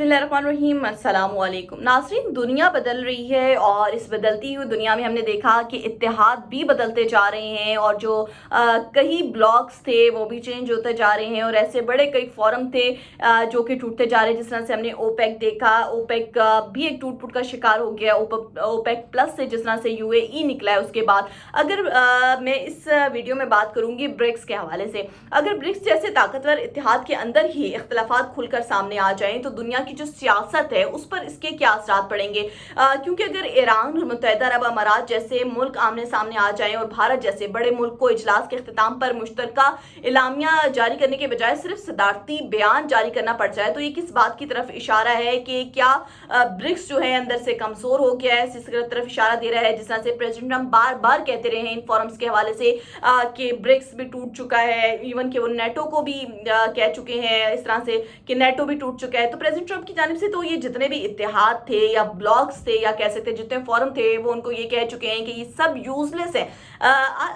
बिस्मिल्लाहिर्रहमानिर्रहीम, अस्सलाम वालेकुम नाज़रीन। दुनिया बदल रही है और इस बदलती हुई दुनिया में हमने देखा कि इत्तेहाद भी बदलते जा रहे हैं और जो कई ब्लॉक्स थे वो भी चेंज होते जा रहे हैं और ऐसे बड़े कई फोरम थे जो कि टूटते जा रहे हैं। जिस तरह से हमने ओपेक देखा, ओपेक भी एक टूट फूट का शिकार हो गया। ओपेक प्लस से जिस तरह से यूएई निकला है उसके बाद अगर मैं इस वीडियो में बात करूंगी ब्रिक्स के हवाले से। अगर ब्रिक्स जैसे ताकतवर इत्तेहाद के अंदर ही इख्तलाफात खुलकर सामने आ जाएं तो दुनिया की जो सियासत है उस पर इसके क्या असरात पड़ेंगे। क्योंकि अगर ईरान और मुत्तहिदा अरब अमारात जैसे मुल्क आमने सामने आ जाएं और भारत जैसे बड़े मुल्क को इजलास के अख्तिताम पर मुश्तरका इलामिया जारी करने के बजाय सिर्फ सदारती बयान जारी करना पड़ जाए तो ये किस बात की तरफ इशारा है कि क्या ब्रिक्स जो है अंदर से कमजोर हो गया है, इस तरफ इशारा दे रहा है। जिस तरह से प्रेसिडेंट ट्रंप बार बार कहते रहे हैं इन फोरम्स के हवाले से कि ब्रिक्स भी टूट चुका है, इवन कि वो नेटो को भी कह चुके हैं इस तरह से कि नेटो भी टूट चुका है। तो प्रेसिडेंट ट्रंप की जानिब से तो ये जितने भी इत्तेहाद थे या ब्लॉक्स थे या कह सकते जितने फोरम थे वो उनको ये कह चुके हैं कि ये सब यूजलेस है।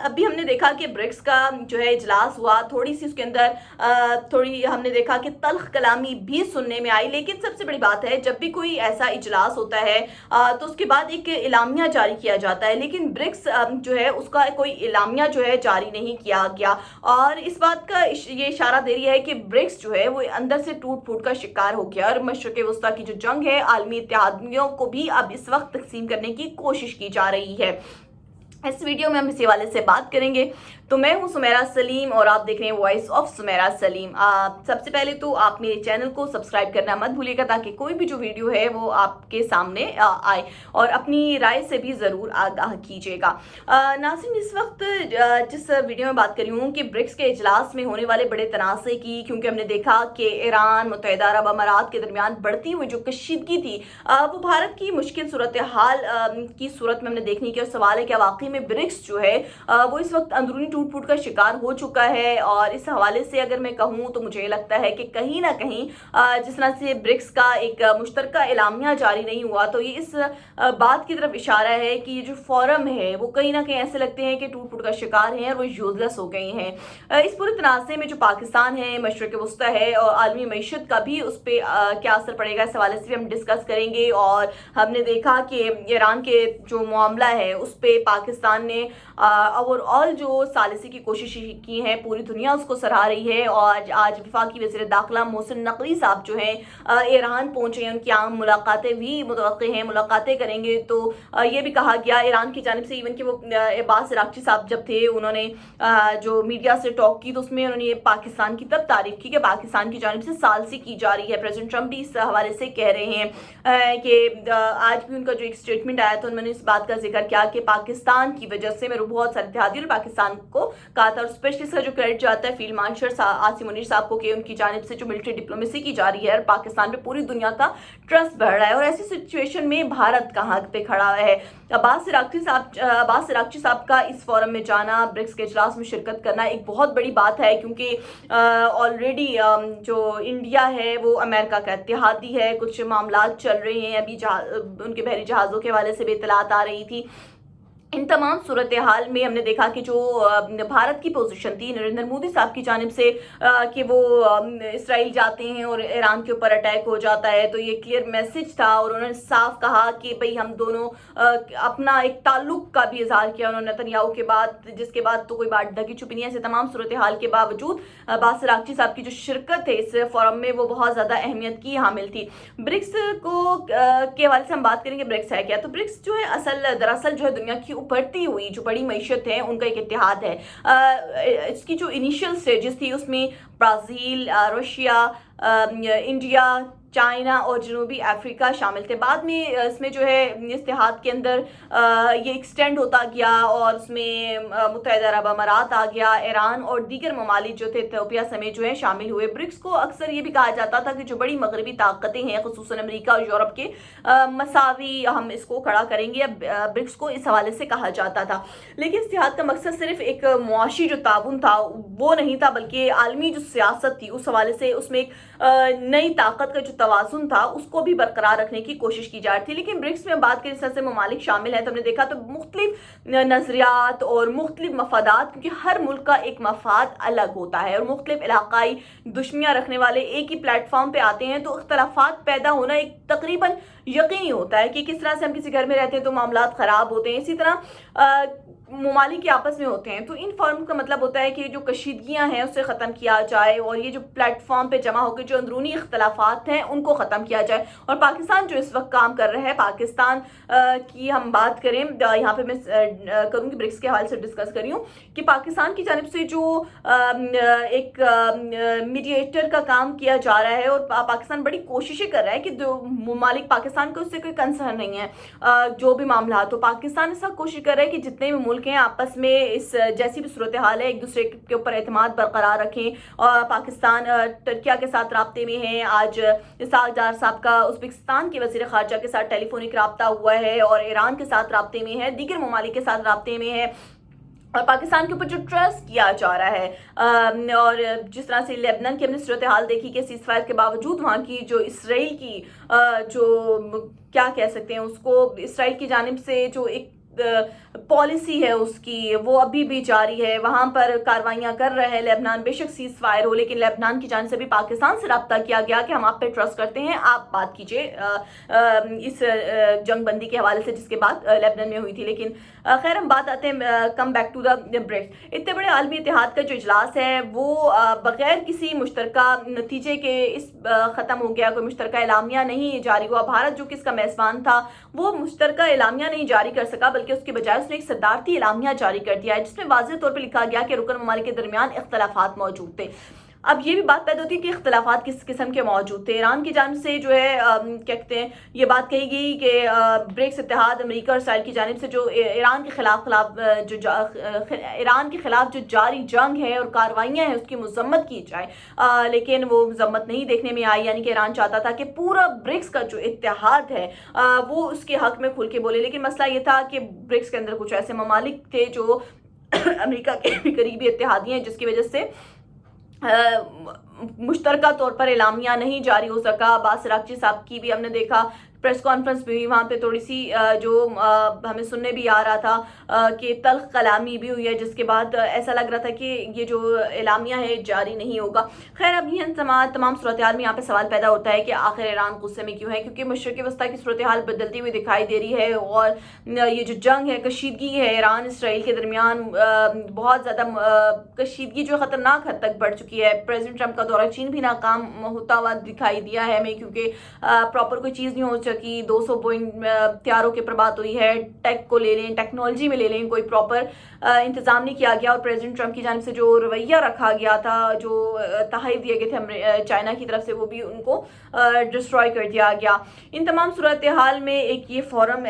अभी हमने देखा कि ब्रिक्स का जो है इजलास हुआ, थोड़ी सी उसके अंदर थोड़ी हमने देखा कि तल्ख कलामी भी सुनने में आई। लेकिन सबसे बड़ी बात है जब भी कोई ऐसा इजलास होता है तो उसके बाद एक इलामिया जारी किया जाता है, लेकिन ब्रिक्स जो है उसका कोई इलामिया जो है जारी नहीं किया गया। और इस बात का ये इशारा दे रही है कि ब्रिक्स जो है वो अंदर से टूट फूट का शिकार हो गया और मशरक़ वस्ता की जो जंग है आलमी इत्तेहादियों को भी अब इस वक्त तकसीम करने की कोशिश की जा रही है। इस वीडियो में हम इसी वाले से बात करेंगे। तो मैं हूं सुमेरा सलीम और आप देख रहे हैं वॉइस ऑफ सुमेरा सलीम। सबसे पहले तो आप मेरे चैनल को सब्सक्राइब करना मत भूलिएगा ताकि कोई भी जो वीडियो है वो आपके सामने आए और अपनी राय से भी ज़रूर आगाह कीजिएगा। नाज़रीन, इस वक्त जिस वीडियो में बात कर रही हूँ कि ब्रिक्स के इजलास में होने वाले बड़े तनाज़े की, क्योंकि हमने देखा कि ईरान मुत्तहिदा अरब अमारात के दरमियान बढ़ती हुई जो कशीदगी थी वो भारत की मुश्किल सूरत हाल की सूरत में हमने देखने की। और सवाल है कि वाकई में ब्रिक्स जो है वो इस वक्त अंदरूनी टूट फूट का शिकार हो चुका है। और इस हवाले से अगर मैं कहूँ तो मुझे लगता है कि कहीं ना कहीं जिस तरह से ब्रिक्स का एक मुश्तरका इलामिया जारी नहीं हुआ तो ये इस बात की तरफ इशारा है कि ये जो फोरम है वो कहीं ना कहीं ऐसे लगते हैं कि टूट फूट का शिकार हैं और वो यूजलेस हो गए हैं। इस पूरे तनाज़े में जो पाकिस्तान है, मशरक़ वस्ता है और आलमी मईशत का भी उस पर क्या असर पड़ेगा इस हवाले से भी हम डिस्कस करेंगे। और हमने देखा कि ईरान के जो मामला है उस पर पाकिस्तान ने ओवरऑल जो सालिसी की कोशिश की है पूरी दुनिया उसको सराह रही है। और आज वफाकी वज़ीर दाखिला मोहसिन नकवी साहब जो हैं ईरान पहुंचे हैं, उनकी आम मुलाकातें भी मुतवक्किल हैं, मुलाकातें करेंगे। तो ये भी कहा गया ईरान की जानिब से, इवन कि वो अब्बास अरागची साहब जब थे उन्होंने जो मीडिया से टॉक की तो उसमें उन्होंने ये पाकिस्तान की तब तारीफ की कि पाकिस्तान की जानिब से सालसी की जा रही है। प्रेसिडेंट ट्रंप भी इस हवाले से कह रहे हैं कि आज भी उनका जो एक स्टेटमेंट आया था उन्होंने इस बात का जिक्र किया कि पाकिस्तान की वजह से मेरे बहुत सारे इत्तेहादी और पाकिस्तान को कहा था। और स्पेशली इसका जो क्रेडिट जाता है फील्ड मार्शल आसिम मुनीर साहब को कि उनकी जानिब से जो मिलिट्री डिप्लोमेसी की जा रही है और पाकिस्तान पे पूरी दुनिया का ट्रस्ट बढ़ रहा है। और ऐसी सिचुएशन में भारत कहाँ पे खड़ा है। अब्बास अरागची साहब का इस फोरम में जाना, ब्रिक्स के इजलास में शिरकत करना एक बहुत बड़ी बात है, क्योंकि ऑलरेडी जो इंडिया है वो अमेरिका का इत्तेहादी है। कुछ मामला चल रहे हैं, अभी उनके बहरी जहाज़ों के हवाले से भी इत्तलात आ रही थी। इन तमाम सूरत हाल में हमने देखा कि जो भारत की पोजीशन थी नरेंद्र मोदी साहब की जानिब से कि वो इसराइल जाते हैं और ईरान के ऊपर अटैक हो जाता है, तो ये क्लियर मैसेज था। और उन्होंने साफ कहा कि भाई हम दोनों अपना एक ताल्लुक का भी इजहार किया उन्होंने नेतन्याहू के बाद, जिसके बाद तो कोई बात ढकी छुपी नहीं है। ऐसे तमाम सूरत हाल के बावजूद अब्बास अरागची साहब की जो शिरकत है इस फोरम में वो बहुत ज़्यादा अहमियत की हामिल थी। ब्रिक्स को के हवाले से हम बात करेंगे। ब्रिक्स है क्या? तो ब्रिक्स जो है दरअसल जो है दुनिया की उभरती हुई जो बड़ी मईशत है उनका एक इत्तेहाद है। इसकी जो इनिशियल स्टेजेस थी उसमें ब्राज़ील, रशिया, इंडिया, चाइना और जनूबी अफ्रीका शामिल थे। बाद में इसमें जो है इत्तेहाद के अंदर ये एक्सटेंड होता गया और उसमें मुत्तहिदा अरब अमारात आ गया, ईरान और दीगर ममालिक जो थे इथियोपिया समेत जो है शामिल हुए। ब्रिक्स को अक्सर ये भी कहा जाता था कि जो बड़ी मगरबी ताकतें हैं खुसूसन अमेरिका और यूरोप के मसावी हम इसको खड़ा करेंगे, ब्रिक्स को इस हवाले से कहा जाता था। लेकिन इत्तेहाद का मकसद सिर्फ एक मुआशी जो ताउन था वो नहीं था, बल्कि आलमी जो सियासत थी उस हवाले से उसमें एक नई ताकत का जो तवाज़ुन था उसको भी बरकरार रखने की कोशिश की जा रही थी। लेकिन ब्रिक्स में बात करें, जिस तरह से ममालिक शामिल हैं, तो हमने देखा तो मुख्तलिफ नज़रियात और मुख्तलिफ मफादात, क्योंकि हर मुल्क का एक मफाद अलग होता है और मुख्तलिफ इलाकाई दुश्मनियाँ रखने वाले एक ही प्लेटफॉर्म पे आते हैं, तो इख्तलाफात पैदा होना एक तकरीबन यकीनी होता है कि किस तरह से हम किसी घर में रहते हैं तो मामलात ख़राब होते हैं, इसी तरह ममालिक के आपस में होते हैं। तो इन फॉर्म का मतलब होता है कि जो कशीदगियाँ हैं उससे ख़त्म किया जाए और ये जो प्लेटफॉर्म पे जमा होकर जो अंदरूनी इख्तलाफात हैं उनको ख़त्म किया जाए। और पाकिस्तान जो इस वक्त काम कर रहा है, पाकिस्तान की हम बात करें, यहाँ पे मैं करूँगी ब्रिक्स के हवाले से डिस्कस कर रही हूँ कि पाकिस्तान की जानिब से जो एक मीडिएटर का काम किया जा रहा है और पाकिस्तान बड़ी कोशिशें कर रहा है कि जो ममालिक, पाकिस्तान को उससे कोई कंसर्न नहीं है जो भी मामला, तो पाकिस्तान इस वक्त कोशिश कर रहा है कि जितने भी मुल्क हैं आपस में इस जैसी भी सूरत हाल है एक दूसरे के ऊपर एतमाद बरकरार रखें। और पाकिस्तान टर्किया के साथ राब्ते में है। आज इसहाक डार साहब का उज़्बेकिस्तान के वज़ीर ख़ारजा के साथ टेलीफोनिक राब्ता हुआ है और ईरान के साथ राब्ते में है, दीगर ममालिक के साथ राब्ते में है। और पाकिस्तान के ऊपर जो ट्रस्ट किया जा रहा है और जिस तरह से लेबनान की हमने सूरत हाल देखी कि सीज़फायर के बावजूद वहाँ की जो इसराइल की जो क्या कह सकते हैं उसको, इसराइल की जानिब से जो एक पॉलिसी है उसकी, वो अभी भी जारी है। वहाँ पर कार्रवाइयाँ कर रहे हैं लेबनान, बेशक सीज़ फायर हो, लेकिन लेबनान की जानिब से भी पाकिस्तान से रब्ता किया गया कि हम आप पे ट्रस्ट करते हैं, आप बात कीजिए इस जंग बंदी के हवाले से जिसके बाद लेबनान में हुई थी। लेकिन खैर हम बात आते हैं, come back to the BRICS. इतने बड़े आलमी इत्तेहाद का जो इजलास है वो बग़ैर किसी मुश्तरका नतीजे के इस ख़त्म हो गया, कोई मुश्तरका एलामिया नहीं जारी हुआ। भारत जो कि इसका मेज़बान था वो मुश्तरका एलामिया नहीं जारी कर सका, बल्कि उसके बजाय उसने एक सदारती एलामिया जारी कर दिया है जिसमें वाज़ेह तौर पर लिखा गया कि रुकन ममालिक के दरमियान इख्तलाफात मौजूद थे। अब ये भी बात पैदा होती है कि इख्तलाफात किस किस्म के मौजूद थे। ईरान की जानिब से जो है क्या कहते हैं, ये बात कही गई कि ब्रिक्स इत्तेहाद अमेरिका और इसराइल की जानिब से जो ईरान के खिलाफ ईरान के खिलाफ जो जारी जंग है और कार्रवाइयाँ हैं उसकी मजम्मत की जाए, लेकिन वो मजम्मत नहीं देखने में आई। यानी कि ईरान चाहता था कि पूरा ब्रिक्स का जो इत्तेहाद है वो उसके हक में खुल के बोले, लेकिन मसला ये था कि ब्रिक्स के अंदर कुछ ऐसे ममालिक थे जो अमेरिका के भी करीबी इत्तेहादी हैं, जिसकी वजह से मुश्तरका तौर पर एलामिया नहीं जारी हो सका। अब्बास अराग़ची साहब की भी हमने देखा प्रेस कॉन्फ्रेंस भी हुई, वहाँ पे थोड़ी सी जो हमें सुनने भी आ रहा था कि तल्ख कलामी भी हुई है, जिसके बाद ऐसा लग रहा था कि ये जो एलामिया है जारी नहीं होगा। खैर अब ये तमाम सूरत हाल में यहाँ पे सवाल पैदा होता है कि आखिर ईरान गुस्से में क्यों है, क्योंकि मशरिक़ वस्ता की सूरत हाल बदलती हुई दिखाई दे रही है और ये जो जंग है, कशीदगी है ईरान इसराइल के दरमियान, बहुत ज़्यादा कशीदगी जो ख़तरनाक हद तक बढ़ चुकी है। प्रेसिडेंट ट्रंप का दौरा चीन भी नाकाम होता हुआ दिखाई दिया है हमें, क्योंकि प्रॉपर कोई चीज़ नहीं हो की 200 बोइंग तैयारों के पर बात हुई है। टेक को ले लें, टेक्नोलॉजी में ले लें, कोई प्रॉपर इंतजाम नहीं किया गया और प्रेसिडेंट ट्रंप की जानिब से जो रवैया रखा गया था, जो तहफ़ दिए गए थे चाइना की तरफ से, वो भी उनको डिस्ट्रॉय कर दिया गया। इन तमाम सूरत हाल में एक ये फोरम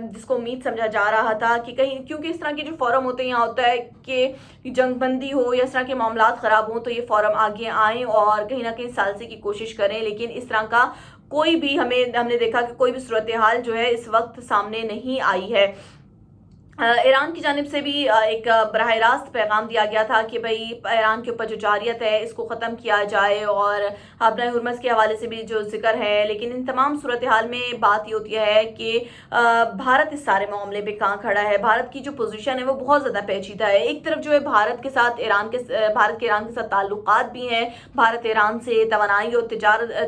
जिसको उम्मीद समझा जा रहा था कि कहीं, क्योंकि इस तरह के जो फोरम होते हैं यहाँ होता है कि जंगबंदी हो या इस तरह के मामलात ख़राब हों तो ये फोरम आगे आएँ और कहीं ना कहीं सालसी की कोशिश करें, लेकिन इस तरह का कोई भी हमने देखा कि कोई भी सूरत हाल जो है इस वक्त सामने नहीं आई है। ईरान की जानिब से भी एक बराह रास्त पैगाम दिया गया था कि भाई ईरान के ऊपर जो जारियत है इसको ख़त्म किया जाए और अपना हुर्मस के हवाले से भी जो जिक्र है। लेकिन इन तमाम सूरत हाल में बात ये होती है कि भारत इस सारे मामले पे कहाँ खड़ा है। भारत की जो पोजीशन है वो बहुत ज़्यादा पेचीदा है। एक तरफ जो है भारत के साथ भारत के ईरान के साथ ताल्लुकात भी हैं, भारत ईरान से तवानाई और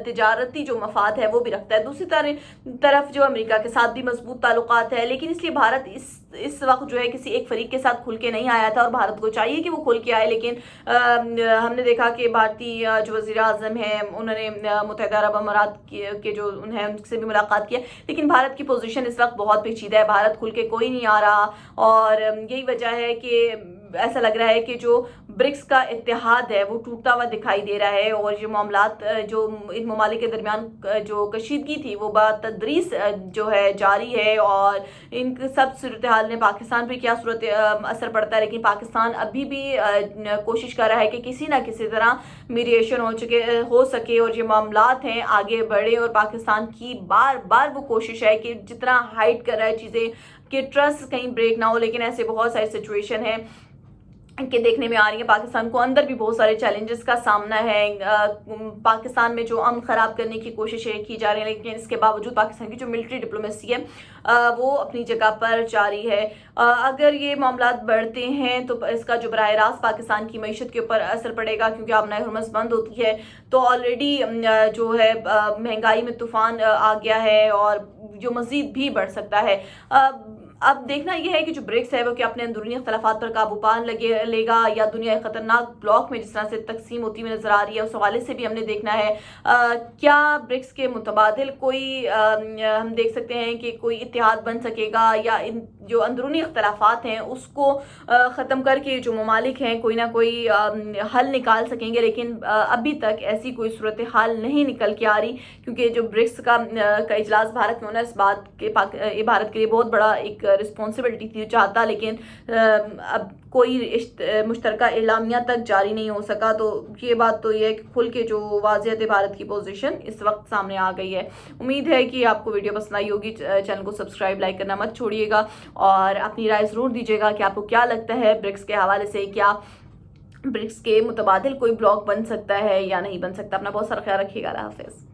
तिजारती जो मफाद है वो भी रखता है। दूसरी तरफ जो अमेरिका के साथ भी मजबूत ताल्लुकात है, लेकिन इसलिए भारत इस वक्त जो है किसी एक फरीक के साथ खुल के नहीं आया था और भारत को चाहिए कि वो खुल के आए। लेकिन हमने देखा कि भारतीय जो वज़ीर आज़म हैं उन्होंने मुत्तहिदा अरब अमारात के जो उन्हें उनसे भी मुलाकात किया, लेकिन भारत की पोजीशन इस वक्त बहुत पेचीदा है। भारत खुल के कोई नहीं आ रहा और यही वजह है कि ऐसा लग रहा है कि जो ब्रिक्स का इत्तेहाद है वो टूटता हुआ दिखाई दे रहा है और ये मामलात जो इन ममालिक के दरमियान जो कशीदगी थी वो बतदरीस जो है जारी है और इन सब सूरत हाल में पाकिस्तान पे क्या सूरत असर पड़ता है। लेकिन पाकिस्तान अभी भी कोशिश कर रहा है कि किसी ना किसी तरह मीडिएशन हो सके और ये मामलात हैं आगे बढ़े और पाकिस्तान की बार बार वो कोशिश है कि जितना हाइड कर रहा है चीज़ें कि ट्रस्ट कहीं ब्रेक ना हो। लेकिन ऐसे बहुत सारी सिचुएशन है के देखने में आ रही है। पाकिस्तान को अंदर भी बहुत सारे चैलेंजेस का सामना है। पाकिस्तान में जो अमन ख़राब करने की कोशिशें की जा रही हैं, लेकिन इसके बावजूद पाकिस्तान की जो मिलिट्री डिप्लोमेसी है वो अपनी जगह पर जारी है। अगर ये मामलात बढ़ते हैं तो इसका जो बराह रास्त पाकिस्तान की मईशत के ऊपर असर पड़ेगा, क्योंकि आबनाए हुर्मुज़ बंद होती है तो ऑलरेडी जो है महंगाई में तूफ़ान आ गया है और जो मज़ीद भी बढ़ सकता है। अब देखना यह है कि जो ब्रिक्स है वो क्या अपने अंदरूनी इख्तलाफात पर काबू पा लेगा या दुनिया खतरनाक ब्लॉक में जिस तरह से तकसीम होती हुई नजर आ रही है उस हवाले से भी हमने देखना है। क्या ब्रिक्स के मुतबादिल कोई हम देख सकते हैं कि कोई इत्तेहाद बन सकेगा या इन जो अंदरूनी इख्तलाफात हैं उसको ख़त्म करके जो ममालिक हैं कोई ना कोई हल निकाल सकेंगे। लेकिन अभी तक ऐसी कोई सूरत हाल नहीं निकल के आ रही, क्योंकि जो ब्रिक्स का इजलास भारत में होना इस बात के भारत के लिए बहुत बड़ा एक रिस्पॉन्सिबिलिटी थी चाहता, लेकिन अब कोई मुश्तरका एलामिया तक जारी नहीं हो सका। तो ये बात तो ये है कि खुल के जो वाज़ियत भारत की पोजीशन इस वक्त सामने आ गई है। उम्मीद है कि आपको वीडियो पसंद आई होगी। चैनल को सब्सक्राइब लाइक करना मत छोड़िएगा और अपनी राय ज़रूर दीजिएगा कि आपको क्या लगता है ब्रिक्स के हवाले से, क्या ब्रिक्स के मुतबादिल कोई ब्लॉक बन सकता है या नहीं बन सकता। अपना बहुत सारा ख्याल रखिएगा। अल्लाह हाफ़िज़।